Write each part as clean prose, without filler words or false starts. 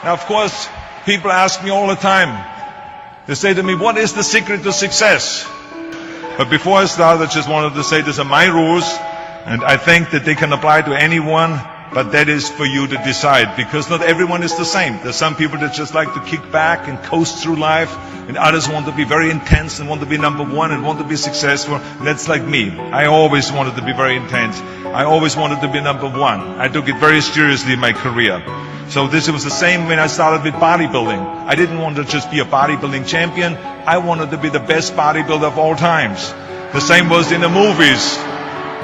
Now, of course, people ask me all the time. They say to me, what is the secret to success? But before I start, I just wanted to say these are my rules, and I think that they can apply to anyone, but that is for you to decide, because not everyone is the same. There's some people that just like to kick back and coast through life, and others want to be very intense and want to be number one and want to be successful. And that's like me. I always wanted to be very intense. I always wanted to be number one. I took it very seriously in my career. So this was the same when I started with bodybuilding. I didn't want to just be a bodybuilding champion. I wanted to be the best bodybuilder of all times. The same was in the movies.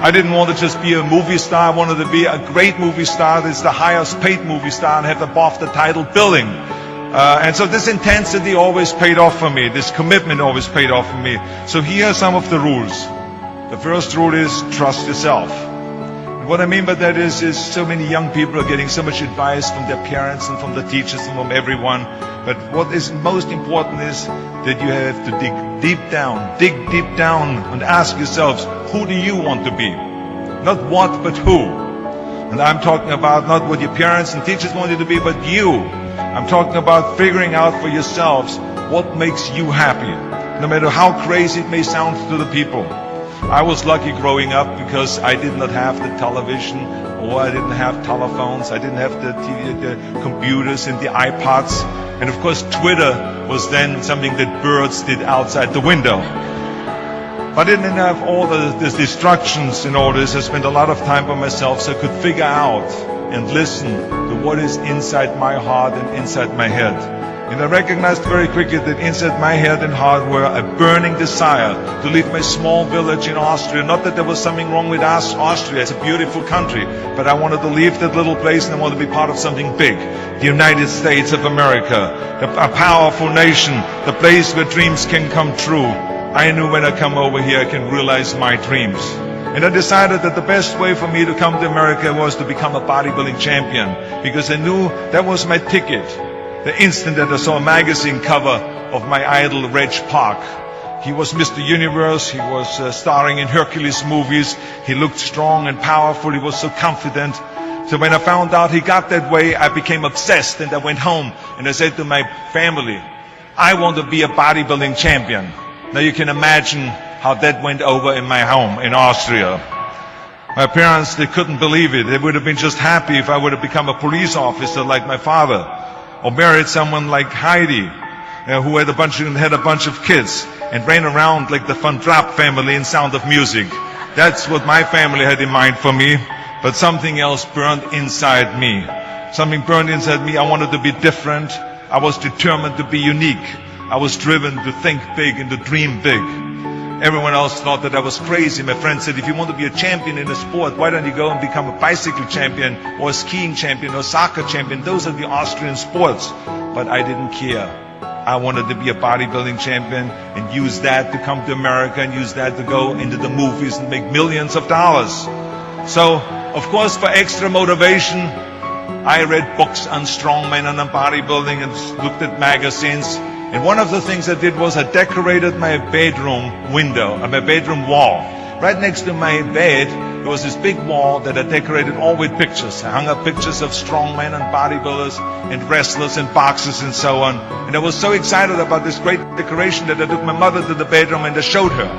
I didn't want to just be a movie star. I wanted to be a great movie star. That's the highest paid movie star and have above the title billing. And so this intensity always paid off for me. This commitment always paid off for me. So here are some of the rules. The first rule is trust yourself. What I mean by that is so many young people are getting so much advice from their parents and from the teachers and from everyone. But what is most important is that you have to dig deep down and ask yourselves, who do you want to be? Not what, but who. And I'm talking about not what your parents and teachers want you to be, but you. I'm talking about figuring out for yourselves what makes you happy, no matter how crazy it may sound to the people. I was lucky growing up because I did not have the television, or I didn't have telephones, I didn't have the computers and the iPods. And of course Twitter was then something that birds did outside the window. But I didn't have all the distractions in all this. I spent a lot of time by myself so I could figure out and listen to what is inside my heart and inside my head. And I recognized very quickly that inside my head and heart were a burning desire to leave my small village in Austria. Not that there was something wrong with us, Austria, it's a beautiful country, but I wanted to leave that little place and I wanted to be part of something big. The United States of America, a powerful nation, the place where dreams can come true. I knew when I come over here I can realize my dreams. And I decided that the best way for me to come to America was to become a bodybuilding champion, because I knew that was my ticket. The instant that I saw a magazine cover of my idol, Reg Park. He was Mr. Universe, he was starring in Hercules movies, he looked strong and powerful, he was so confident. So when I found out he got that way, I became obsessed, and I went home and I said to my family, I want to be a bodybuilding champion. Now you can imagine how that went over in my home in Austria. My parents, they couldn't believe it. They would have been just happy if I would have become a police officer like my father, or married someone like Heidi, who had a bunch of kids and ran around like the Van Trapp family in Sound of Music. That's what my family had in mind for me, but something else burned inside me. Something burned inside me. I wanted to be different. I was determined to be unique. I was driven to think big and to dream big. Everyone else thought that I was crazy. My friend said, if you want to be a champion in a sport, why don't you go and become a bicycle champion or a skiing champion or a soccer champion? Those are the Austrian sports. But I didn't care. I wanted to be a bodybuilding champion and use that to come to America and use that to go into the movies and make millions of dollars. So, of course, for extra motivation, I read books on strongmen and on bodybuilding and looked at magazines. And one of the things I did was I decorated my bedroom window, my bedroom wall. Right next to my bed, there was this big wall that I decorated all with pictures. I hung up pictures of strongmen and bodybuilders and wrestlers and boxers and so on. And I was so excited about this great decoration that I took my mother to the bedroom and I showed her.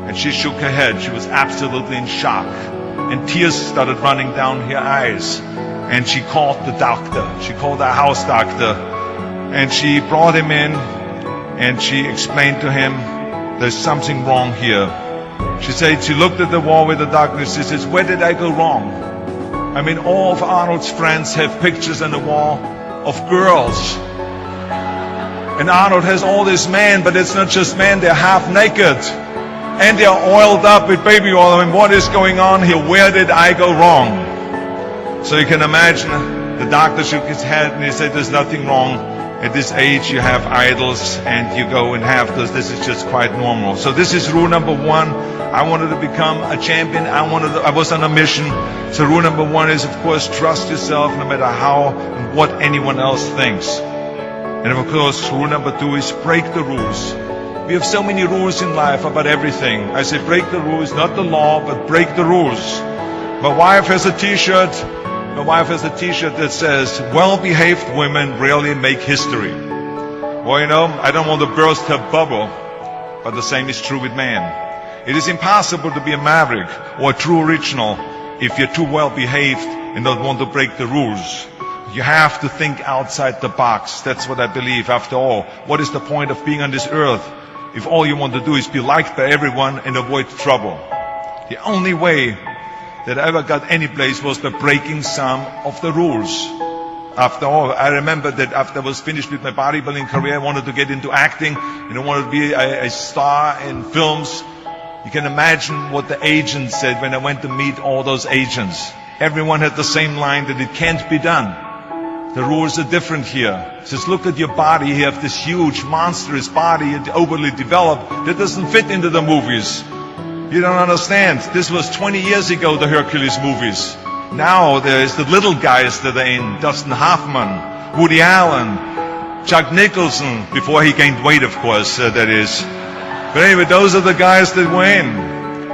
And she shook her head. She was absolutely in shock. And tears started running down her eyes. And she called the doctor. She called our house doctor. And she brought him in and she explained to him, there's something wrong here. She said, she looked at the wall with the doctor and she says, where did I go wrong? I mean, all of Arnold's friends have pictures on the wall of girls. And Arnold has all these men, but it's not just men, they're half naked. And they're oiled up with baby oil. I mean, what is going on here? Where did I go wrong? So you can imagine, the doctor shook his head and he said, there's nothing wrong. At this age you have idols and you go and have those. This is just quite normal. So this is rule number one. I wanted to become a champion. I was on a mission. So rule number one is, of course, trust yourself no matter how and what anyone else thinks. And of course, rule number two is break the rules. We have so many rules in life about everything. I say break the rules, not the law, but break the rules. My wife has a t-shirt My wife has a t-shirt that says, well-behaved women rarely make history. Well, you know, I don't want to burst her bubble, but the same is true with man. It is impossible to be a maverick or a true original if you're too well-behaved and don't want to break the rules. You have to think outside the box. That's what I believe. After all, what is the point of being on this earth if all you want to do is be liked by everyone and avoid trouble? The only way that I ever got any place was by breaking some of the rules. After all, I remember that after I was finished with my bodybuilding career, I wanted to get into acting and I wanted to be a star in films. You can imagine what the agents said when I went to meet all those agents. Everyone had the same line that it can't be done. The rules are different here. Just look at your body. You have this huge, monstrous body, overly developed, that doesn't fit into the movies. You don't understand. This was 20 years ago, the Hercules movies. Now there's the little guys that are in. Dustin Hoffman, Woody Allen, Jack Nicholson, before he gained weight, of course, that is. But anyway, those are the guys that were in.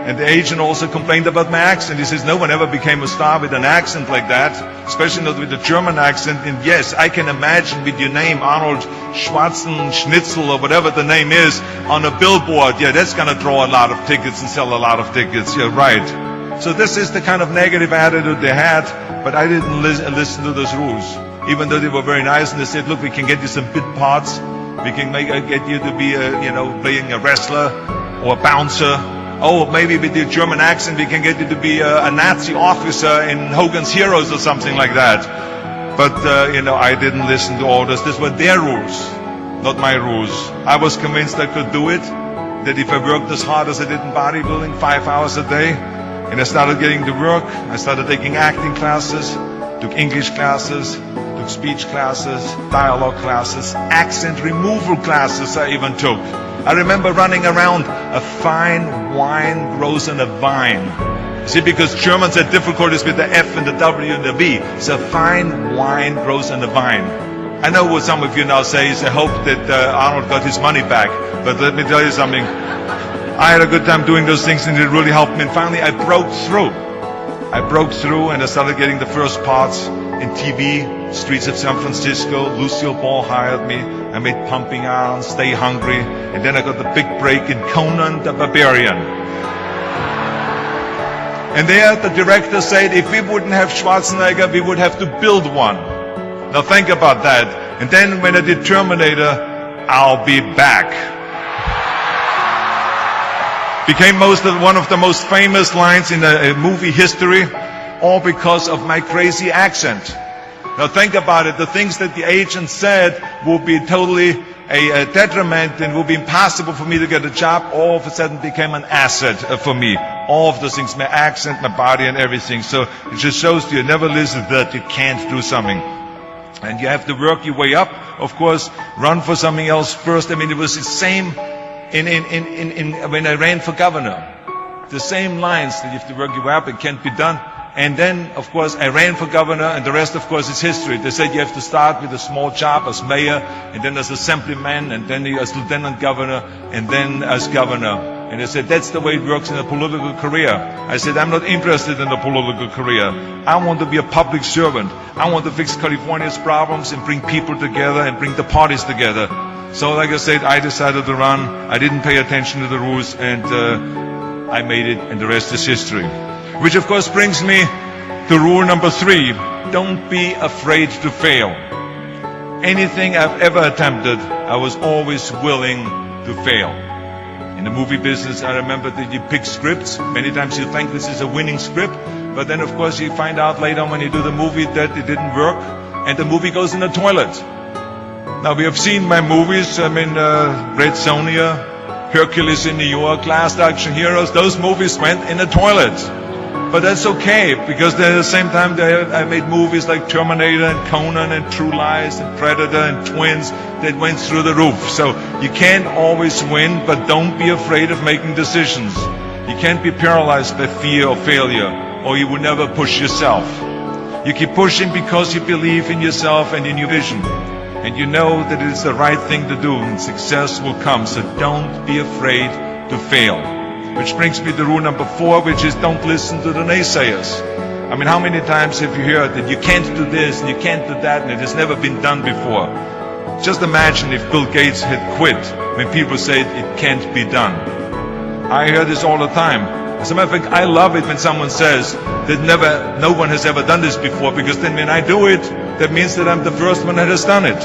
And the agent also complained about my accent. He says, no one ever became a star with an accent like that, especially not with a German accent. And yes, I can imagine with your name, Arnold Schwarzenegger, or whatever the name is, on a billboard. Yeah, that's going to draw a lot of tickets and sell a lot of tickets. Yeah, right. So this is the kind of negative attitude they had, but I didn't listen to those rules. Even though they were very nice and they said, look, we can get you some bit parts. We can get you to be, playing a wrestler or a bouncer. Oh, maybe with your German accent we can get you to be a Nazi officer in Hogan's Heroes or something like that. But, I didn't listen to all this. These were their rules, not my rules. I was convinced I could do it, that if I worked as hard as I did in bodybuilding, 5 hours a day, and I started getting to work, I started taking acting classes, took English classes, took speech classes, dialogue classes, accent removal classes I even took. I remember running around, a fine wine grows on a vine. See, because Germans had difficulties with the F and the W and the V. So fine wine grows on a vine. I know what some of you now say is, I hope that Arnold got his money back. But let me tell you something. I had a good time doing those things and it really helped me. And finally I broke through. And I started getting the first parts in TV, Streets of San Francisco. Lucille Ball hired me. I made Pumping Iron, Stay Hungry, and then I got the big break in Conan the Barbarian. And there the director said, if we wouldn't have Schwarzenegger, we would have to build one. Now think about that. And then when I did Terminator, I'll be back. Became one of the most famous lines in movie history, all because of my crazy accent. Now think about it, the things that the agent said will be totally a detriment and will be impossible for me to get a job, all of a sudden became an asset for me. All of those things, my accent, my body and everything. So it just shows you never listen that you can't do something. And you have to work your way up, of course, run for something else first. I mean, it was the same when I ran for governor. The same lines that you have to work your way up, it can't be done. And then, of course, I ran for governor, and the rest, of course, is history. They said you have to start with a small job as mayor, and then as assemblyman, and then as lieutenant governor, and then as governor. And they said, that's the way it works in a political career. I said, I'm not interested in a political career. I want to be a public servant. I want to fix California's problems and bring people together and bring the parties together. So, like I said, I decided to run. I didn't pay attention to the rules, and I made it, and the rest is history. Which of course brings me to rule number 3. Don't be afraid to fail. Anything I've ever attempted, I was always willing to fail. In the movie business, I remember that you pick scripts. Many times you think this is a winning script, but then of course you find out later when you do the movie that it didn't work, and the movie goes in the toilet. Now we have seen my movies, Red Sonja, Hercules in New York, Last Action Heroes, those movies went in the toilet. But that's okay, because at the same time I made movies like Terminator and Conan and True Lies and Predator and Twins that went through the roof. So you can't always win, but don't be afraid of making decisions. You can't be paralyzed by fear or failure, or you will never push yourself. You keep pushing because you believe in yourself and in your vision. And you know that it is the right thing to do, and success will come. So don't be afraid to fail. Which brings me to rule number 4, which is don't listen to the naysayers. I mean, how many times have you heard that you can't do this and you can't do that and it has never been done before? Just imagine if Bill Gates had quit when people say it can't be done. I hear this all the time. As a matter of fact, I love it when someone says that no one has ever done this before, because then when I do it, that means that I'm the first one that has done it.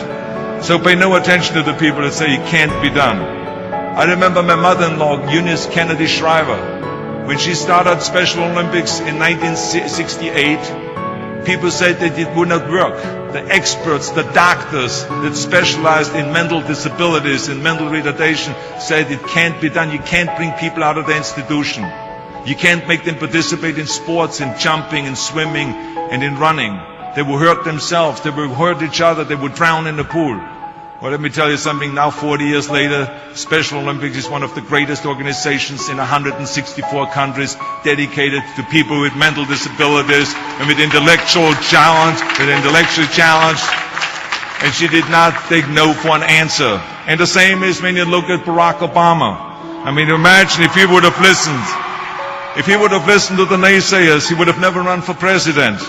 So pay no attention to the people that say it can't be done. I remember my mother-in-law, Eunice Kennedy Shriver, when she started Special Olympics in 1968, people said that it would not work. The experts, the doctors that specialized in mental disabilities and mental retardation said it can't be done. You can't bring people out of the institution. You can't make them participate in sports, in jumping, in swimming, and in running. They will hurt themselves. They will hurt each other. They will drown in the pool. Well, let me tell you something. Now, 40 years later, Special Olympics is one of the greatest organizations in 164 countries, dedicated to people with mental disabilities and with intellectual challenge. And she did not take no for an answer. And the same is when you look at Barack Obama. I mean, imagine if he would have listened. If he would have listened to the naysayers, he would have never run for president.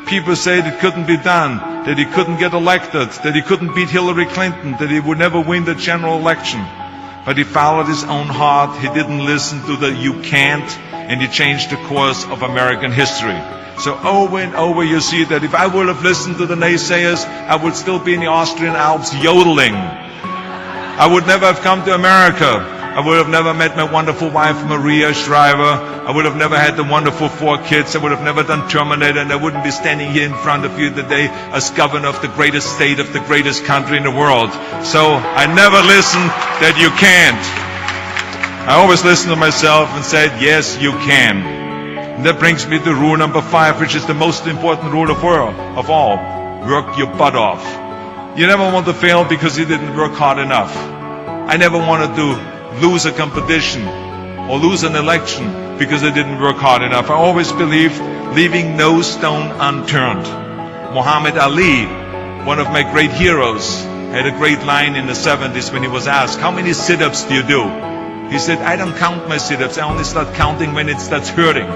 People said it couldn't be done, that he couldn't get elected, that he couldn't beat Hillary Clinton, that he would never win the general election. But he followed his own heart. He didn't listen to the "you can't," and he changed the course of American history. So over and over you see that if I would have listened to the naysayers, I would still be in the Austrian Alps yodeling. I would never have come to America. I would have never met my wonderful wife, Maria Shriver. I would have never had the wonderful 4 kids. I would have never done Terminator, and I wouldn't be standing here in front of you today as governor of the greatest state of the greatest country in the world. So I never listened that you can't. I always listened to myself and said, yes, you can. And that brings me to rule number 5, which is the most important rule of all. Work your butt off. You never want to fail because you didn't work hard enough. I never wanted to lose a competition or lose an election because I didn't work hard enough. I always believed leaving no stone unturned. Muhammad Ali, one of my great heroes, had a great line in the 70s when he was asked, how many sit-ups do you do? He said, I don't count my sit-ups. I only start counting when it starts hurting.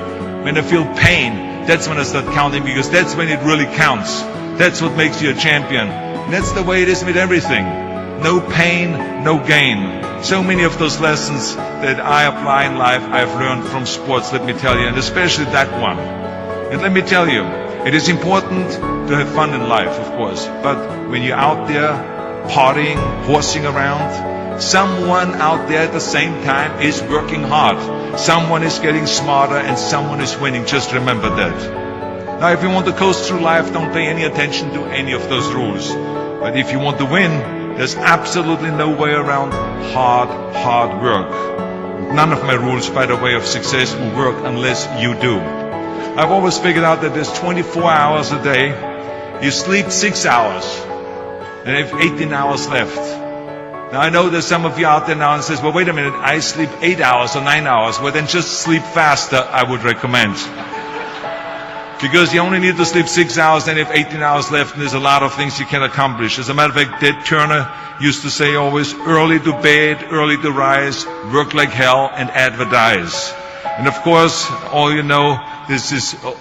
When I feel pain, that's when I start counting, because that's when it really counts. That's what makes you a champion. And that's the way it is with everything. No pain, no gain. So many of those lessons that I apply in life, I've learned from sports, let me tell you, and especially that one. And let me tell you, it is important to have fun in life, of course, but when you're out there partying, horsing around, someone out there at the same time is working hard. Someone is getting smarter and someone is winning. Just remember that. Now, if you want to coast through life, don't pay any attention to any of those rules. But if you want to win, there's absolutely no way around hard work. None of my rules, by the way, of success will work unless you do. I've always figured out that there's 24 hours a day. You sleep 6 hours, and you have 18 hours left. Now, I know there's some of you out there now and says, well, wait a minute, I sleep 8 hours or 9 hours. Well, then just sleep faster, I would recommend. Because you only need to sleep 6 hours, then you have 18 hours left, and there's a lot of things you can accomplish. As a matter of fact, Ted Turner used to say always, early to bed, early to rise, work like hell, and advertise. And of course, all you know,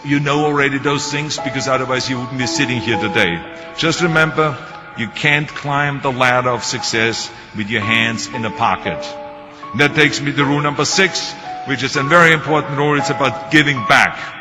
you know already those things, because otherwise you wouldn't be sitting here today. Just remember, you can't climb the ladder of success with your hands in a pocket. And that takes me to rule number 6, which is a very important rule. It's about giving back.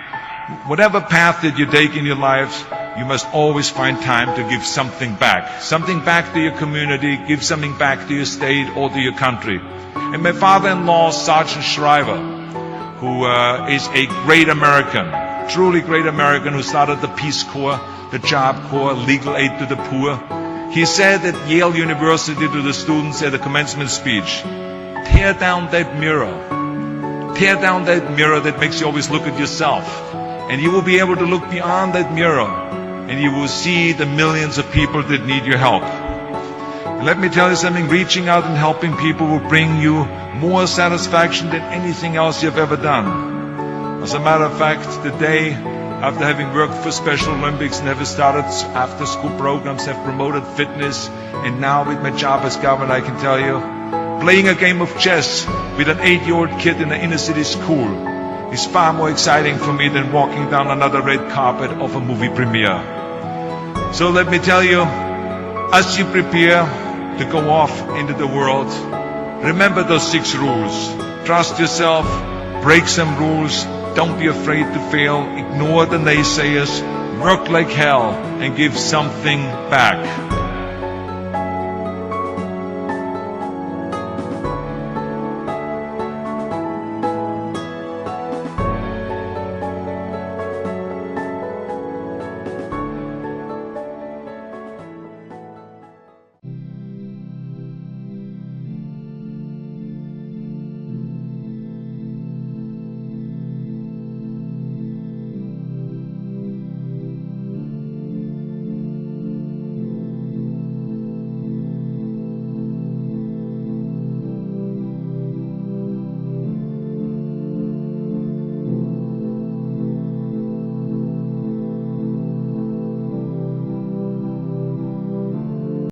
Whatever path that you take in your lives, you must always find time to give something back. Something back to your community, give something back to your state or to your country. And my father-in-law, Sergeant Shriver, who is a great American, truly great American, who started the Peace Corps, the Job Corps, legal aid to the poor. He said at Yale University to the students at a commencement speech, tear down that mirror. Tear down that mirror that makes you always look at yourself. And you will be able to look beyond that mirror, and you will see the millions of people that need your help. And let me tell you something, reaching out and helping people will bring you more satisfaction than anything else you've ever done. As a matter of fact, today, after having worked for Special Olympics and have started after-school programs, have promoted fitness, and now with my job as governor, I can tell you, playing a game of chess with an 8-year-old kid in an inner-city school is far more exciting for me than walking down another red carpet of a movie premiere. So let me tell you, as you prepare to go off into the world, remember those 6 rules. Trust yourself, break some rules, don't be afraid to fail, ignore the naysayers, work like hell, and give something back.